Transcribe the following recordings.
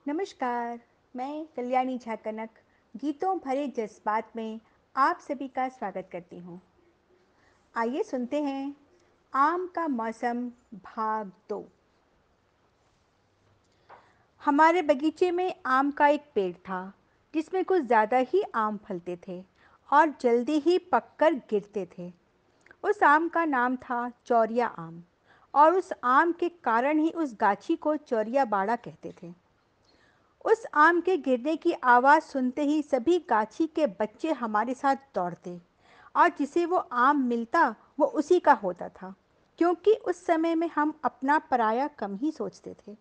नमस्कार, मैं कल्याणी झा कनक गीतों भरे जज्बात में आप सभी का स्वागत करती हूँ। आइए सुनते हैं आम का मौसम भाग 2। हमारे बगीचे में आम का एक पेड़ था जिसमें कुछ ज़्यादा ही आम फलते थे और जल्दी ही पककर गिरते थे। उस आम का नाम था चौरिया आम और उस आम के कारण ही उस गाछी को चौरिया बाड़ा कहते थे। उस आम के गिरने की आवाज़ सुनते ही सभी गाछी के बच्चे हमारे साथ दौड़ते और जिसे वो आम मिलता वो उसी का होता था, क्योंकि उस समय में हम अपना पराया कम ही सोचते थे।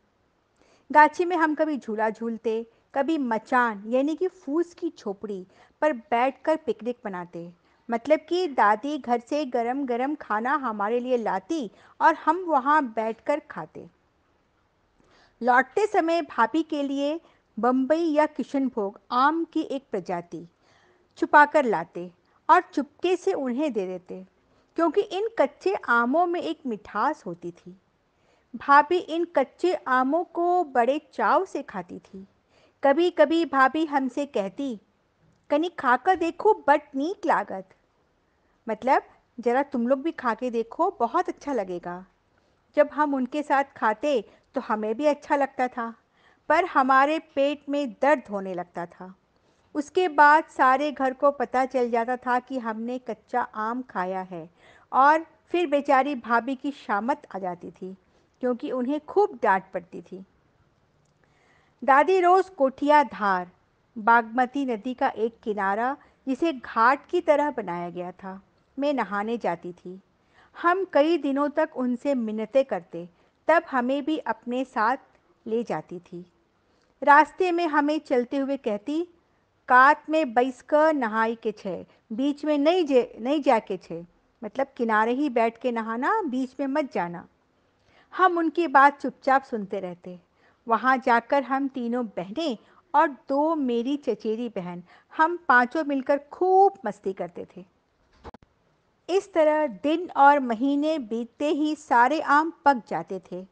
गाछी में हम कभी झूला झूलते, कभी मचान यानी कि फूस की झोपड़ी पर बैठकर पिकनिक मनाते। मतलब कि दादी घर से गरम गरम खाना हमारे लिए लाती और हम वहाँ बैठकर खाते। लौटते समय भाभी के लिए बम्बई या किशनभोग आम की एक प्रजाति छुपाकर लाते और चुपके से उन्हें दे देते, क्योंकि इन कच्चे आमों में एक मिठास होती थी। भाभी इन कच्चे आमों को बड़े चाव से खाती थी। कभी कभी भाभी हमसे कहती, कनी खाकर देखो बट नीक लागत। मतलब, जरा तुम लोग भी खा के देखो, बहुत अच्छा लगेगा। जब हम उनके साथ खाते तो हमें भी अच्छा लगता था, पर हमारे पेट में दर्द होने लगता था। उसके बाद सारे घर को पता चल जाता था कि हमने कच्चा आम खाया है और फिर बेचारी भाभी की शामत आ जाती थी, क्योंकि उन्हें खूब डांट पड़ती थी। दादी रोज कोठिया धार, बागमती नदी का एक किनारा जिसे घाट की तरह बनाया गया था, में नहाने जाती थी। हम कई दिनों तक उनसे मिन्नतें करते, तब हमें भी अपने साथ ले जाती थी। रास्ते में हमें चलते हुए कहती, कात में बैसकर नहाई के छे, बीच में नहीं जाके छे। मतलब किनारे ही बैठ के नहाना, बीच में मत जाना। हम उनकी बात चुपचाप सुनते रहते। वहाँ जाकर हम तीनों बहनें और दो मेरी चचेरी बहन, हम पांचों मिलकर खूब मस्ती करते थे। इस तरह दिन और महीने बीतते ही सारे आम पक जाते थे।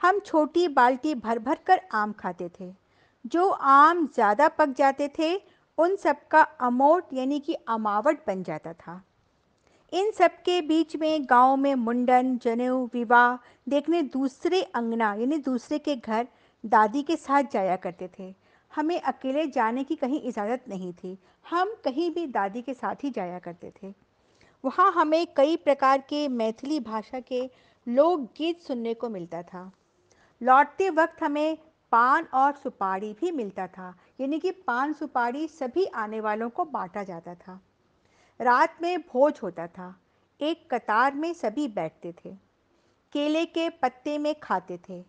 हम छोटी बाल्टी भर भर कर आम खाते थे। जो आम ज़्यादा पक जाते थे उन सब का अमोट यानी कि अमावट बन जाता था। इन सब के बीच में गांव में मुंडन, जनेऊ, विवाह देखने दूसरे अंगना यानी दूसरे के घर दादी के साथ जाया करते थे। हमें अकेले जाने की कहीं इजाज़त नहीं थी। हम कहीं भी दादी के साथ ही जाया करते थे। वहाँ हमें कई प्रकार के मैथिली भाषा के लोकगीत सुनने को मिलता था। लौटते वक्त हमें पान और सुपारी भी मिलता था, यानी कि पान सुपारी सभी आने वालों को बांटा जाता था। रात में भोज होता था। एक कतार में सभी बैठते थे, केले के पत्ते में खाते थे।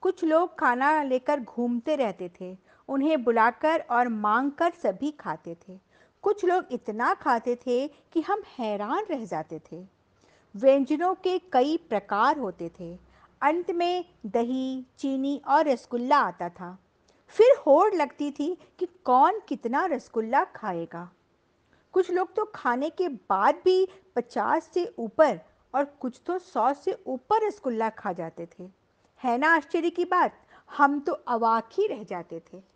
कुछ लोग खाना लेकर घूमते रहते थे, उन्हें बुलाकर और मांगकर सभी खाते थे। कुछ लोग इतना खाते थे कि हम हैरान रह जाते थे। व्यंजनों के कई प्रकार होते थे। अंत में दही, चीनी और रसगुल्ला आता था। फिर होड़ लगती थी कि कौन कितना रसगुल्ला खाएगा। कुछ लोग तो खाने के बाद भी 50 से ऊपर और कुछ तो 100 से ऊपर रसगुल्ला खा जाते थे। है ना आश्चर्य की बात? हम तो अवाक ही रह जाते थे।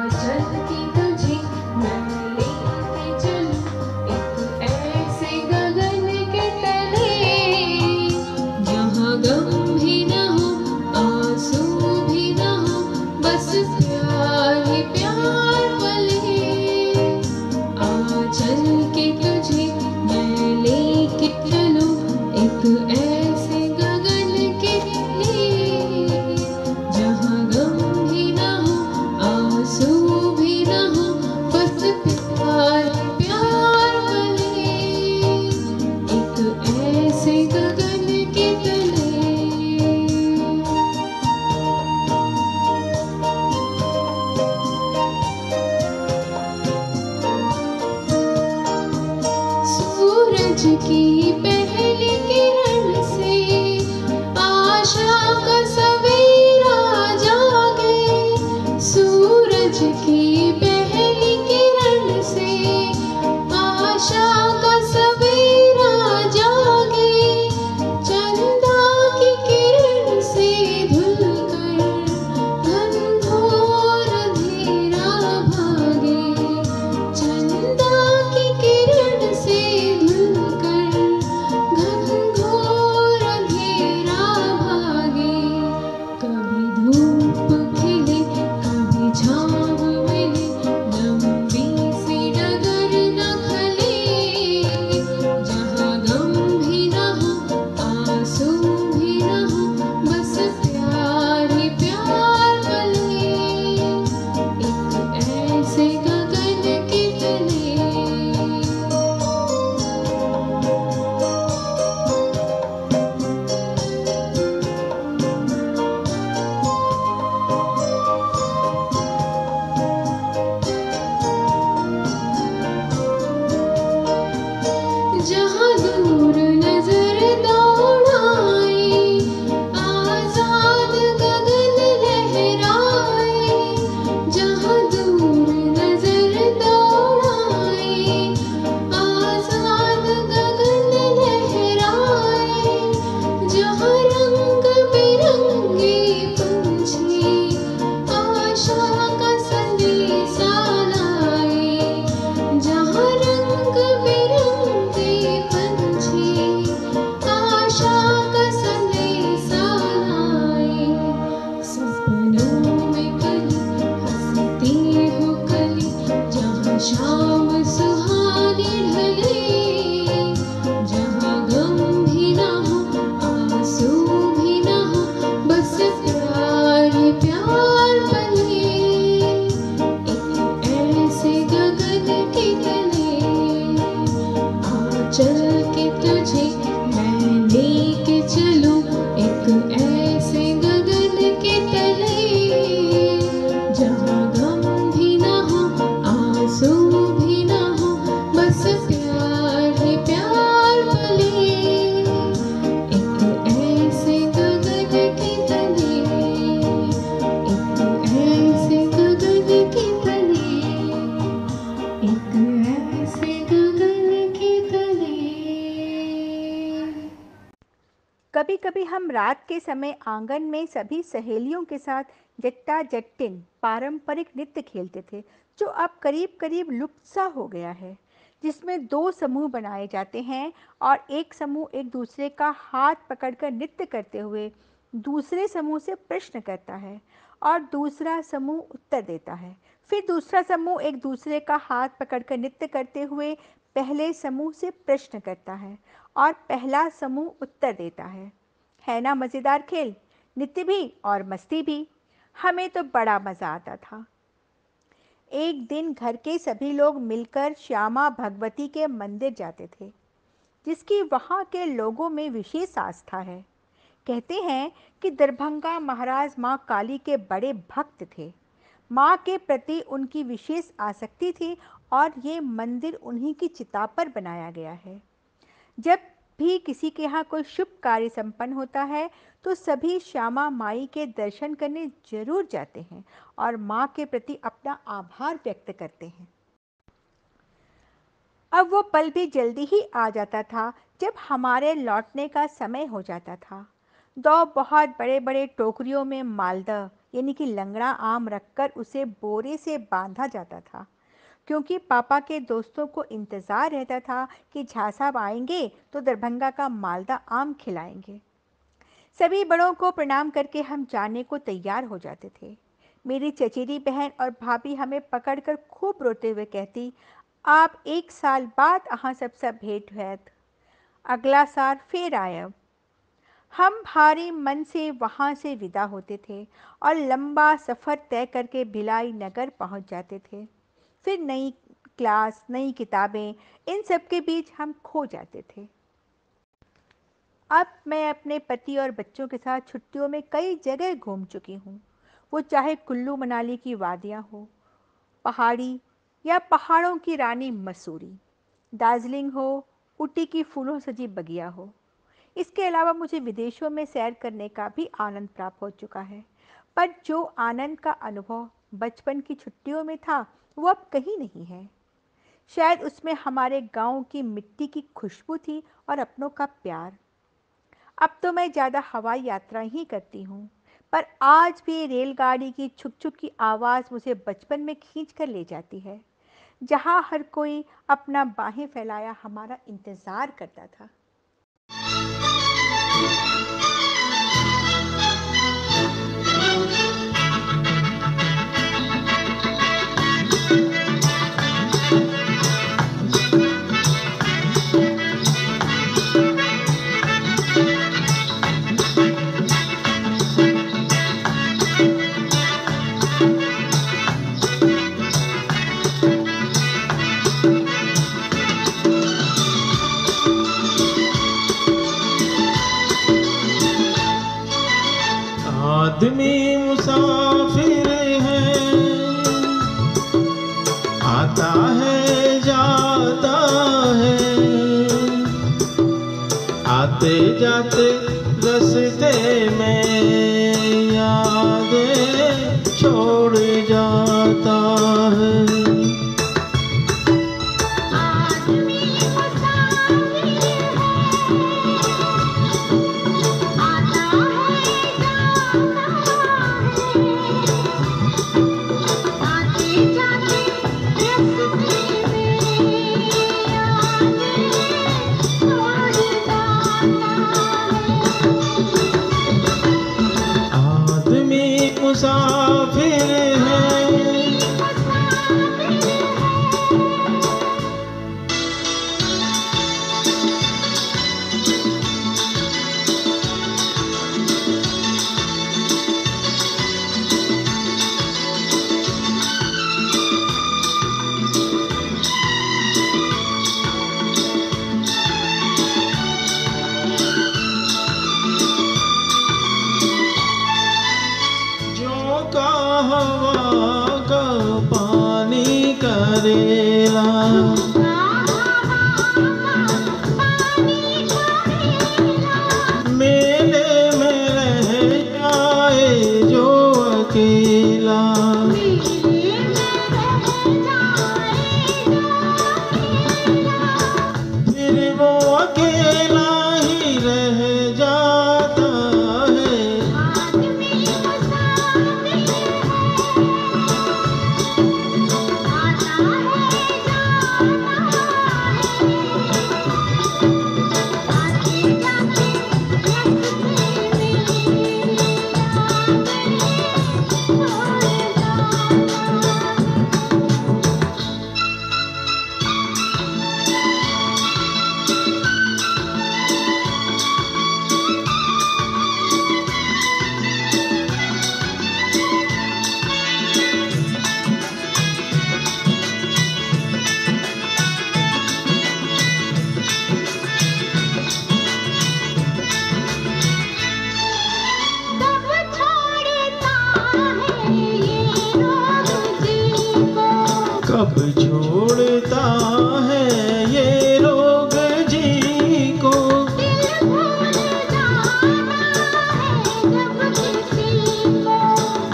चलती तुझे मैं लेके चलूं एक ऐसे गगन के तले जहाँ गम भी न हो आंसू भी न हो बस प्यार ही प्यार पले हम रात के समय आंगन में सभी सहेलियों के साथ जट्टा जट्टिन पारंपरिक नृत्य खेलते थे, जो अब करीब करीब लुप्त सा हो गया है, जिसमें दो समूह बनाए जाते हैं और एक समूह एक दूसरे का हाथ पकड़कर नृत्य करते हुए दूसरे समूह से प्रश्न करता है और दूसरा समूह उत्तर देता है। फिर दूसरा समूह एक दूसरे का हाथ पकड़कर नृत्य करते हुए पहले समूह से प्रश्न करता है और पहला समूह उत्तर देता है ना मज़ेदार खेल? नृत्य भी और मस्ती भी। हमें तो बड़ा मज़ा आता था। एक दिन घर के सभी लोग मिलकर श्यामा भगवती के मंदिर जाते थे, जिसकी वहाँ के लोगों में विशेष आस्था है। कहते हैं कि दरभंगा महाराज माँ काली के बड़े भक्त थे। माँ के प्रति उनकी विशेष आसक्ति थी और ये मंदिर उन्हीं की चिता पर बनाया गया है। जब भी किसी के यहाँ कोई शुभ कार्य संपन्न होता है तो सभी श्यामा माई के दर्शन करने जरूर जाते हैं और माँ के प्रति अपना आभार व्यक्त करते हैं। अब वो पल भी जल्दी ही आ जाता था जब हमारे लौटने का समय हो जाता था। दो बहुत बड़े बड़े टोकरियों में मालदा यानी कि लंगड़ा आम रखकर उसे बोरे से बांधा जाता था, क्योंकि पापा के दोस्तों को इंतज़ार रहता था कि झा साहब आएंगे तो दरभंगा का मालदा आम खिलाएंगे। सभी बड़ों को प्रणाम करके हम जाने को तैयार हो जाते थे। मेरी चचेरी बहन और भाभी हमें पकड़कर खूब रोते हुए कहती, आप एक साल बाद अहाँ सबसे भेंट हैत, अगला साल फिर आयब। हम भारी मन से वहाँ से विदा होते थे और लंबा सफ़र तय करके भिलाई नगर पहुँच जाते थे। फिर नई क्लास, नई किताबें, इन सब के बीच हम खो जाते थे। अब मैं अपने पति और बच्चों के साथ छुट्टियों में कई जगह घूम चुकी हूँ, वो चाहे कुल्लू मनाली की वादियाँ हो, पहाड़ी या पहाड़ों की रानी मसूरी, दार्जिलिंग हो, ऊटी की फूलों सजी बगिया हो। इसके अलावा मुझे विदेशों में सैर करने का भी आनंद प्राप्त हो चुका है, पर जो आनंद का अनुभव बचपन की छुट्टियों में था वो अब कहीं नहीं है। शायद उसमें हमारे गांव की मिट्टी की खुशबू थी और अपनों का प्यार। अब तो मैं ज़्यादा हवाई यात्रा ही करती हूँ, पर आज भी रेलगाड़ी की छुक छुक की आवाज़ मुझे बचपन में खींच कर ले जाती है, जहाँ हर कोई अपना बाहें फैलाया हमारा इंतज़ार करता था। आदमी मुसाफिर है, आता है जाता है, आते जाते रास्ते में यादें छोड़ जाता है। मुसाफिर है। हवा का पानी करेला, मेले में रह जाए जो अकेला, फिर वो अकेला ही रह जाता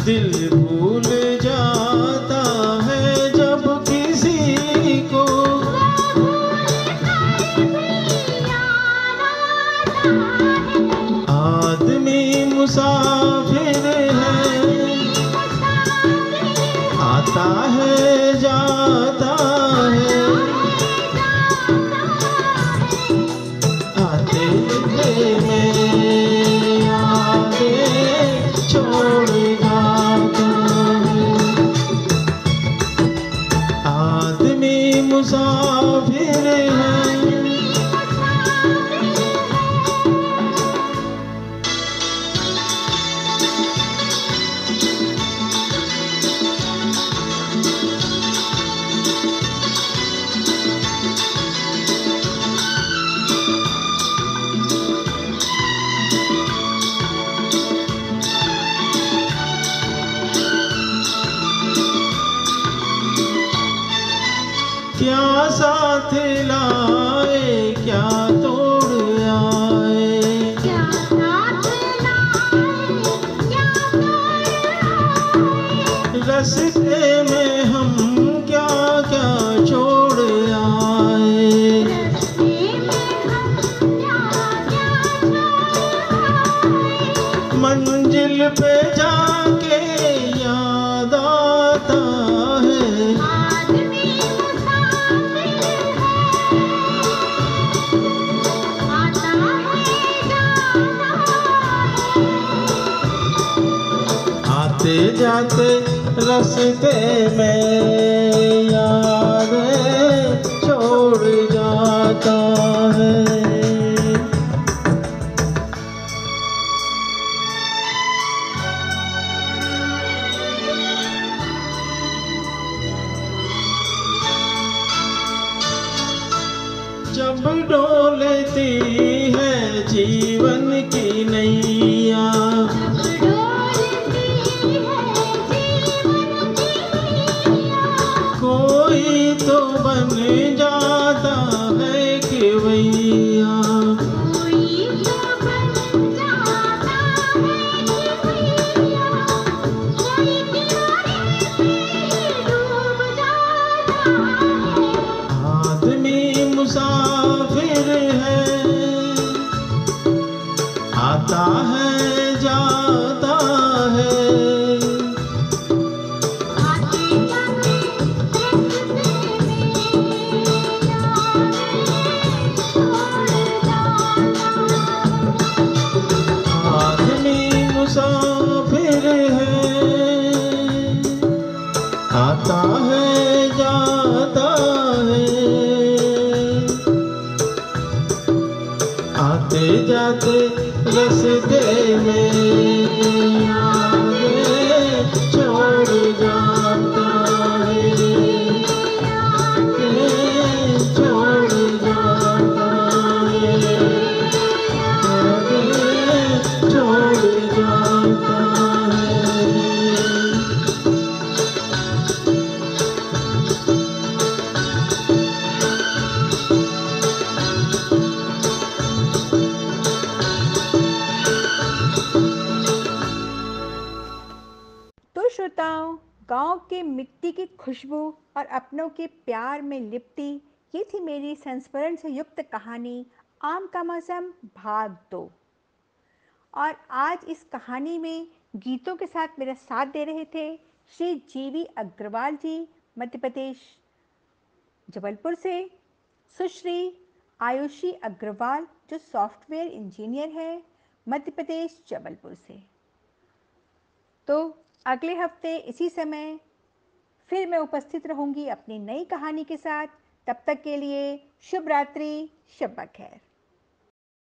दिल भूल जाता है जब किसी को, आदमी मुसाफिर है, आता है जाता है, आते में यादें छोड़ जाता है। आदमी मुसाफिर है, क्या साथ लाए क्या तोड़ आए, क्या साथ लाए क्या रस्ते में हम क्या क्या छोड़ आए, मंजिल पे जाके याद आता है, आदमी मुसाफिर है, आता है जाता है, आते जाते रास्ते में यादें छोड़ जाता है। जब डोलती है जीवन की नैया, डोलती है जीवन की नैया, कोई तो बन जाता है खेवैया, कोई तो बन जाता है खेवैया, कोई किनारे पे डूब जाता है, आदमी मुसाफिर है, आता है जाता है, आते जाते रास्ते में यादें छोड़ जाता है, आदमी मुसाफिर है, आता है जाता है, आते जाते रास्ते में यादें छोड़ जाता है, यादें छोड़ जाता है, यादें छोड़ जाता है। तो श्रोताओं, गांव के मिट्टी की खुशबू और अपनों के प्यार में लिपटी ये थी मेरी संस्मरण से युक्त कहानी आम का मौसम भाग 2। और आज इस कहानी में गीतों के साथ मेरा साथ दे रहे थे श्री जीवी अग्रवाल जी, मध्य प्रदेश जबलपुर से, सुश्री आयुषी अग्रवाल जो सॉफ्टवेयर इंजीनियर है, मध्य प्रदेश जबलपुर से। तो अगले हफ्ते इसी समय फिर मैं उपस्थित रहूंगी अपनी नई कहानी के साथ। तब तक के लिए शुभ रात्रि, शब बखैर।